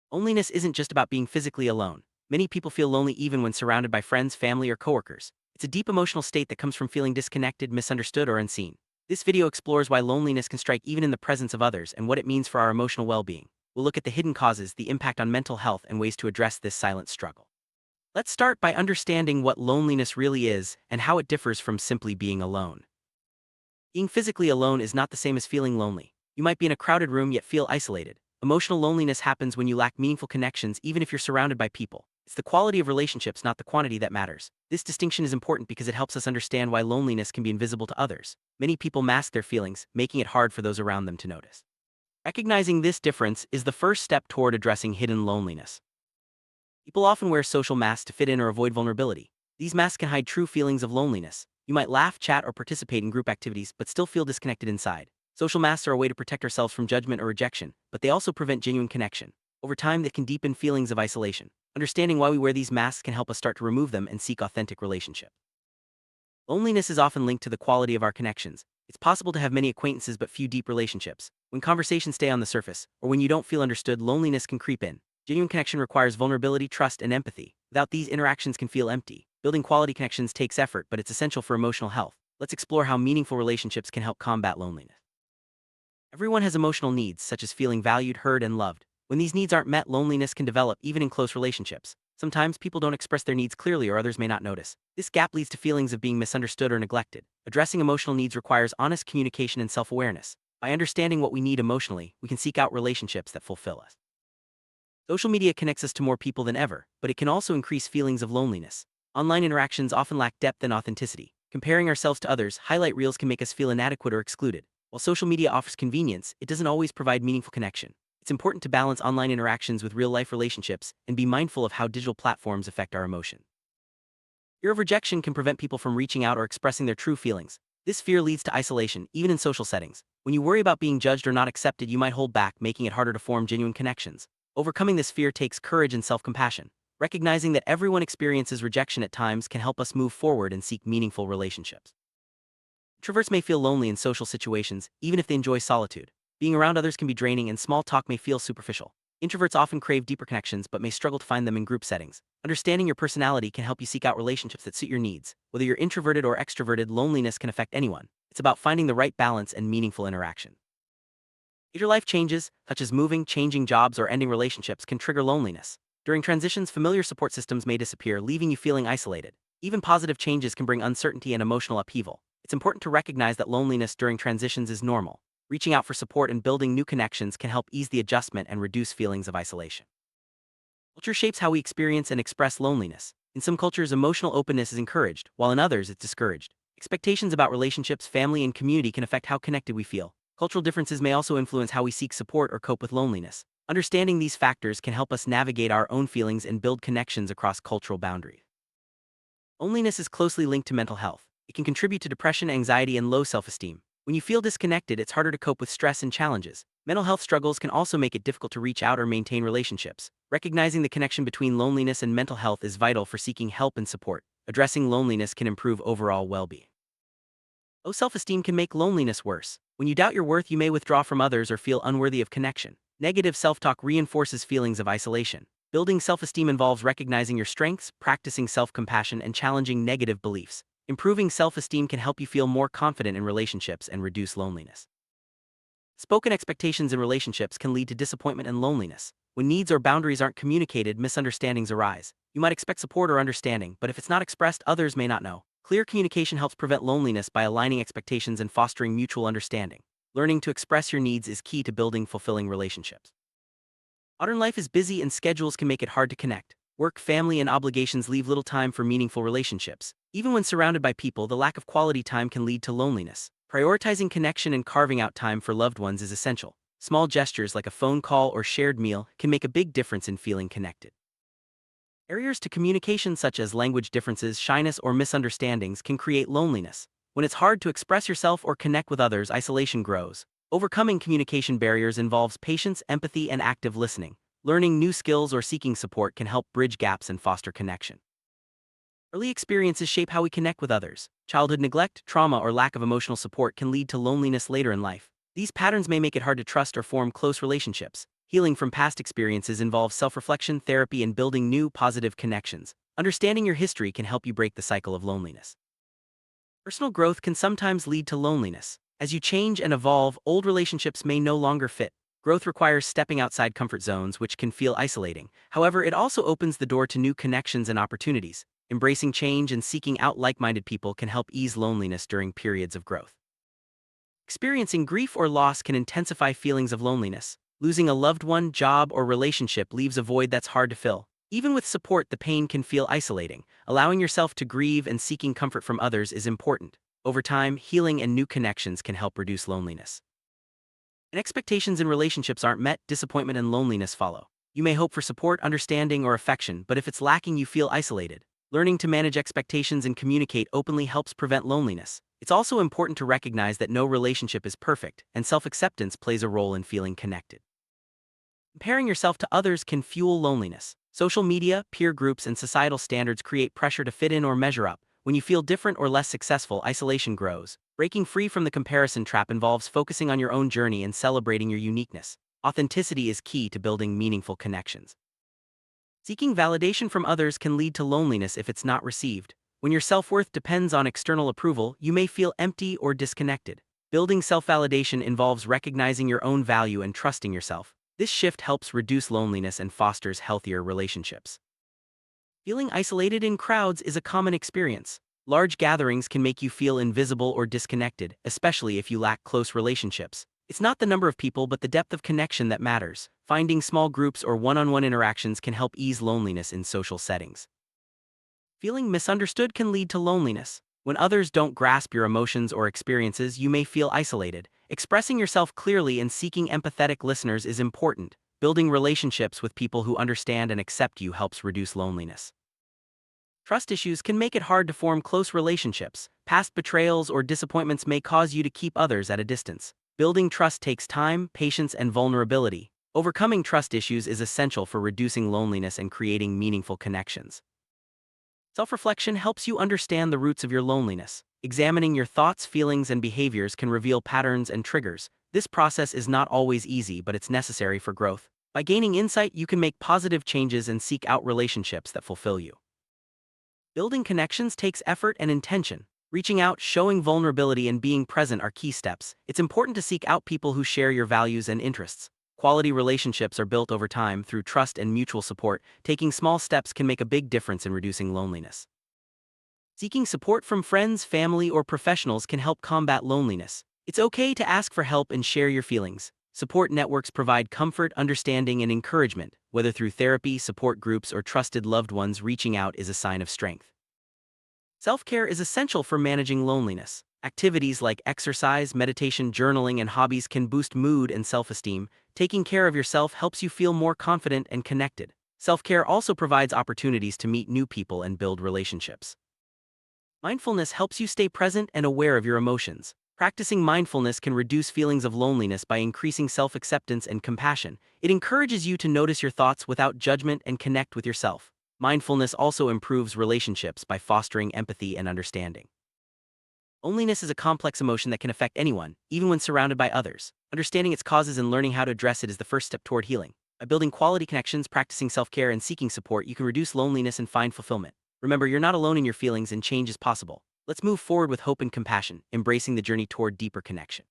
Loneliness isn't just about being physically alone. Many people feel lonely even when surrounded by friends, family, or coworkers. It's a deep emotional state that comes from feeling disconnected, misunderstood, or unseen. This video explores why loneliness can strike even in the presence of others and what it means for our emotional well-being. We'll look at the hidden causes, the impact on mental health, and ways to address this silent struggle. Let's start by understanding what loneliness really is and how it differs from simply being alone. Being physically alone is not the same as feeling lonely. You might be in a crowded room yet feel isolated. Emotional loneliness happens when you lack meaningful connections even if you're surrounded by people. It's the quality of relationships, not the quantity, that matters. This distinction is important because it helps us understand why loneliness can be invisible to others. Many people mask their feelings, making it hard for those around them to notice. Recognizing this difference is the first step toward addressing hidden loneliness. People often wear social masks to fit in or avoid vulnerability. These masks can hide true feelings of loneliness. You might laugh, chat, or participate in group activities, but still feel disconnected inside. Social masks are a way to protect ourselves from judgment or rejection, but they also prevent genuine connection. Over time, they can deepen feelings of isolation. Understanding why we wear these masks can help us start to remove them and seek authentic relationships. Loneliness is often linked to the quality of our connections. It's possible to have many acquaintances but few deep relationships. When conversations stay on the surface, or when you don't feel understood, loneliness can creep in. Genuine connection requires vulnerability, trust, and empathy. Without these, interactions can feel empty. Building quality connections takes effort, but it's essential for emotional health. Let's explore how meaningful relationships can help combat loneliness. Everyone has emotional needs, such as feeling valued, heard, and loved. When these needs aren't met, loneliness can develop, even in close relationships. Sometimes people don't express their needs clearly or others may not notice. This gap leads to feelings of being misunderstood or neglected. Addressing emotional needs requires honest communication and self-awareness. By understanding what we need emotionally, we can seek out relationships that fulfill us. Social media connects us to more people than ever, but it can also increase feelings of loneliness. Online interactions often lack depth and authenticity. Comparing ourselves to others, highlight reels can make us feel inadequate or excluded. While social media offers convenience, it doesn't always provide meaningful connection. It's important to balance online interactions with real-life relationships and be mindful of how digital platforms affect our emotion. Fear of rejection can prevent people from reaching out or expressing their true feelings. This fear leads to isolation, even in social settings. When you worry about being judged or not accepted, you might hold back, making it harder to form genuine connections. Overcoming this fear takes courage and self-compassion. Recognizing that everyone experiences rejection at times can help us move forward and seek meaningful relationships. Introverts may feel lonely in social situations, even if they enjoy solitude. Being around others can be draining and small talk may feel superficial. Introverts often crave deeper connections but may struggle to find them in group settings. Understanding your personality can help you seek out relationships that suit your needs. Whether you're introverted or extroverted, loneliness can affect anyone. It's about finding the right balance and meaningful interaction. Major life changes, such as moving, changing jobs, or ending relationships, can trigger loneliness. During transitions, familiar support systems may disappear, leaving you feeling isolated. Even positive changes can bring uncertainty and emotional upheaval. It's important to recognize that loneliness during transitions is normal. Reaching out for support and building new connections can help ease the adjustment and reduce feelings of isolation. Culture shapes how we experience and express loneliness. In some cultures, emotional openness is encouraged, while in others, it's discouraged. Expectations about relationships, family, and community can affect how connected we feel. Cultural differences may also influence how we seek support or cope with loneliness. Understanding these factors can help us navigate our own feelings and build connections across cultural boundaries. Loneliness is closely linked to mental health. It can contribute to depression, anxiety, and low self-esteem. When you feel disconnected, it's harder to cope with stress and challenges. Mental health struggles can also make it difficult to reach out or maintain relationships. Recognizing the connection between loneliness and mental health is vital for seeking help and support. Addressing loneliness can improve overall well-being. Low self-esteem can make loneliness worse. When you doubt your worth, you may withdraw from others or feel unworthy of connection. Negative self-talk reinforces feelings of isolation. Building self-esteem involves recognizing your strengths, practicing self-compassion, and challenging negative beliefs. Improving self-esteem can help you feel more confident in relationships and reduce loneliness. Spoken expectations in relationships can lead to disappointment and loneliness. When needs or boundaries aren't communicated, misunderstandings arise. You might expect support or understanding, but if it's not expressed, others may not know. Clear communication helps prevent loneliness by aligning expectations and fostering mutual understanding. Learning to express your needs is key to building fulfilling relationships. Modern life is busy and schedules can make it hard to connect. Work, family, and obligations leave little time for meaningful relationships. Even when surrounded by people, the lack of quality time can lead to loneliness. Prioritizing connection and carving out time for loved ones is essential. Small gestures like a phone call or shared meal can make a big difference in feeling connected. Barriers to communication such as language differences, shyness, or misunderstandings can create loneliness. When it's hard to express yourself or connect with others, isolation grows. Overcoming communication barriers involves patience, empathy, and active listening. Learning new skills or seeking support can help bridge gaps and foster connection. Early experiences shape how we connect with others. Childhood neglect, trauma, or lack of emotional support can lead to loneliness later in life. These patterns may make it hard to trust or form close relationships. Healing from past experiences involves self-reflection, therapy, and building new, positive connections. Understanding your history can help you break the cycle of loneliness. Personal growth can sometimes lead to loneliness. As you change and evolve, old relationships may no longer fit. Growth requires stepping outside comfort zones, which can feel isolating. However, it also opens the door to new connections and opportunities. Embracing change and seeking out like-minded people can help ease loneliness during periods of growth. Experiencing grief or loss can intensify feelings of loneliness. Losing a loved one, job, or relationship leaves a void that's hard to fill. Even with support, the pain can feel isolating. Allowing yourself to grieve and seeking comfort from others is important. Over time, healing and new connections can help reduce loneliness. When expectations in relationships aren't met, disappointment and loneliness follow. You may hope for support, understanding, or affection, but if it's lacking, you feel isolated. Learning to manage expectations and communicate openly helps prevent loneliness. It's also important to recognize that no relationship is perfect, and self-acceptance plays a role in feeling connected. Comparing yourself to others can fuel loneliness. Social media, peer groups, and societal standards create pressure to fit in or measure up. When you feel different or less successful, isolation grows. Breaking free from the comparison trap involves focusing on your own journey and celebrating your uniqueness. Authenticity is key to building meaningful connections. Seeking validation from others can lead to loneliness if it's not received. When your self-worth depends on external approval, you may feel empty or disconnected. Building self-validation involves recognizing your own value and trusting yourself. This shift helps reduce loneliness and fosters healthier relationships. Feeling isolated in crowds is a common experience. Large gatherings can make you feel invisible or disconnected, especially if you lack close relationships. It's not the number of people but the depth of connection that matters. Finding small groups or one-on-one interactions can help ease loneliness in social settings. Feeling misunderstood can lead to loneliness. When others don't grasp your emotions or experiences, you may feel isolated. Expressing yourself clearly and seeking empathetic listeners is important. Building relationships with people who understand and accept you helps reduce loneliness. Trust issues can make it hard to form close relationships. Past betrayals or disappointments may cause you to keep others at a distance. Building trust takes time, patience, and vulnerability. Overcoming trust issues is essential for reducing loneliness and creating meaningful connections. Self-reflection helps you understand the roots of your loneliness. Examining your thoughts, feelings, and behaviors can reveal patterns and triggers. This process is not always easy, but it's necessary for growth. By gaining insight, you can make positive changes and seek out relationships that fulfill you. Building connections takes effort and intention. Reaching out, showing vulnerability, and being present are key steps. It's important to seek out people who share your values and interests. Quality relationships are built over time through trust and mutual support. Taking small steps can make a big difference in reducing loneliness. Seeking support from friends, family, or professionals can help combat loneliness. It's okay to ask for help and share your feelings. Support networks provide comfort, understanding, and encouragement. Whether through therapy, support groups, or trusted loved ones, reaching out is a sign of strength. Self-care is essential for managing loneliness. Activities like exercise, meditation, journaling, and hobbies can boost mood and self-esteem. Taking care of yourself helps you feel more confident and connected. Self-care also provides opportunities to meet new people and build relationships. Mindfulness helps you stay present and aware of your emotions. Practicing mindfulness can reduce feelings of loneliness by increasing self-acceptance and compassion. It encourages you to notice your thoughts without judgment and connect with yourself. Mindfulness also improves relationships by fostering empathy and understanding. Loneliness is a complex emotion that can affect anyone, even when surrounded by others. Understanding its causes and learning how to address it is the first step toward healing. By building quality connections, practicing self-care, and seeking support, you can reduce loneliness and find fulfillment. Remember, you're not alone in your feelings and change is possible. Let's move forward with hope and compassion, embracing the journey toward deeper connection.